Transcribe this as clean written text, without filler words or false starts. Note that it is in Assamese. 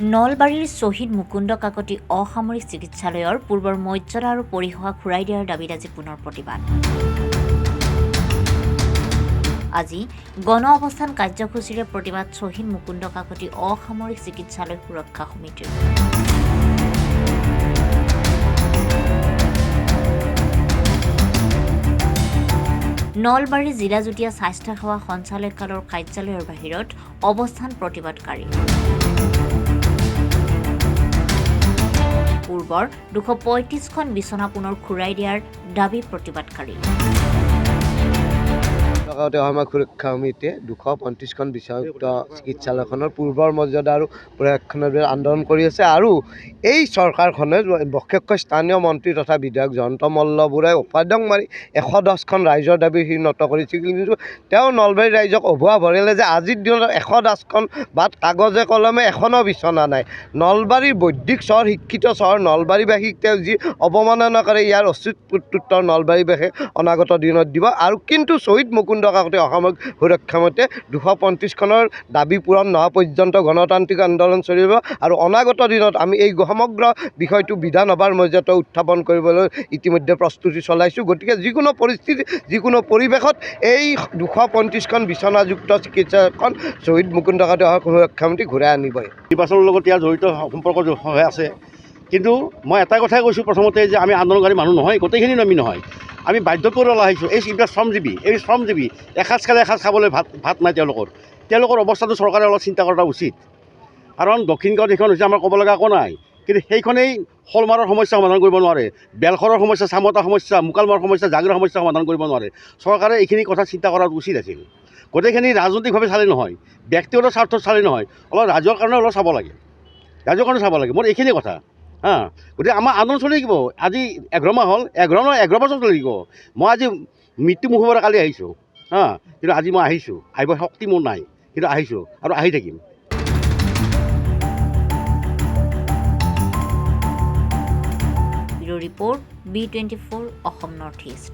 নলবাৰীৰ শ্বহীদ মুকুন্দ কাকতি অসামৰিক চিকিৎসালয়ৰ পূৰ্বৰ মৰ্যাদা আৰু পৰিসৰ ঘূৰাই দিয়াৰ দাবীত আজি পুনৰ প্ৰতিবাদ। আজি গণ অৱস্থান কাৰ্যসূচীৰে প্ৰতিবাদ শ্বহীদ মুকুন্দ কাকতি অসামৰিক চিকিৎসালয় সুৰক্ষা সমিতিৰ। নলবাৰী জিলা যুটীয়া স্বাস্থ্য সেৱা সঞ্চালকালয়ৰ কাৰ্যালয়ৰ বাহিৰত অৱস্থান প্ৰতিবাদকাৰী। পূৰ্বৰ 235খন বিচনা পুনৰ ঘূৰাই দিয়াৰ দাবী প্ৰতিবাদকাৰী। সুৰক্ষা সমিতিয়ে 235খন বিচনাযুক্ত চিকিৎসালয়খনৰ পূৰ্বৰ মৰ্যাদা আৰু প্ৰশিক্ষণৰ আন্দোলন কৰি আছে আৰু এই চৰকাৰখনে বিশেষকৈ স্থানীয় মন্ত্ৰী তথা বিধায়ক জয়ন্ত মল্লবৰাই উপাদং মাৰি 110খন ৰাইজৰ দাবী নত কৰিছিল। কিন্তু তেওঁ নলবাৰী ৰাইজক অভুৱা ভৰালে যে আজিৰ দিনত 110খন বাট কাগজে কলমে এখনো বিচনা নাই। নলবাৰীৰ বৈদিক চহৰ, শিক্ষিত চহৰ নলবাৰীবাসীক তেওঁ যি অৱমাননা কৰে, ইয়াৰ উচিত প্ৰত্যুত্তৰ নলবাৰীবাসীয়ে অনাগত দিনত দিব। আৰু কিন্তু শ্বহীদ মুকুন্দ কাকতি অসামৰিক সুৰক্ষা সমিতিয়ে 235খনৰ দাবী পূৰণ নোহোৱা পৰ্যন্ত গণতান্ত্ৰিক আন্দোলন চলিব আৰু অনাগত দিনত আমি এই সমগ্ৰ বিষয়টো বিধানসভাৰ মৰ্যাদাত উত্থাপন কৰিবলৈ ইতিমধ্যে প্ৰস্তুতি চলাইছোঁ। গতিকে যিকোনো পৰিস্থিতি, যিকোনো পৰিৱেশত এই 235খন বিচনাযুক্ত চিকিৎসালয়খন শ্বহীদ মুকুন্দ কাকতি সুৰক্ষা সমিতি ঘূৰাই আনিবই। নিৰ্বাচনৰ লগত ইয়াৰ জড়িত সম্পৰ্ক হৈ আছে। কিন্তু মই এটা কথাই কৈছোঁ, প্ৰথমতে যে আমি আন্দোলনকাৰী মানুহ নহয়, গোটেইখিনি আমি নহয়। আমি বাধ্য কৰি ওলাই আহিছোঁ। এইবিলাক শ্ৰমজীৱী এসাঁজ খালে এসাঁজ খাবলৈ ভাত নাই তেওঁলোকৰ অৱস্থাটো চৰকাৰে অলপ চিন্তা কৰা উচিত। কাৰণ দক্ষিণ গাঁৱত সেইখন হৈছে আমাৰ ক'ব লগা একো নাই, কিন্তু সেইখনেই শ'লমাৰৰ সমস্যা সমাধান কৰিব নোৱাৰে, বেলখৰৰ সমস্যা, চামতাৰ সমস্যা, মুকালমাৰ সমস্যা, জাগিৰৰ সমস্যা সমাধান কৰিব নোৱাৰে। চৰকাৰে এইখিনি কথা চিন্তা কৰা উচিত আছিল। গোটেইখিনি ৰাজনৈতিকভাৱে চালে নহয়, ব্যক্তিগত স্বাৰ্থত চালে নহয়, অলপ ৰাজৰ কাৰণে অলপ চাব লাগে, মোৰ এইখিনি কথা। গতিকে আমাৰ আন্দোলন চলি থাকিব। আজি 11 মাহ হ'ল, 11 বছৰ চলি থাকিব। মই আজি মৃত্যু মুখৰ কালি আহিছোঁ, কিন্তু আজি মই আহিছোঁ, আহিব শক্তি মোৰ নাই, কিন্তু আহিছোঁ আৰু আহি থাকিম। Bureau report B24 Assam north east.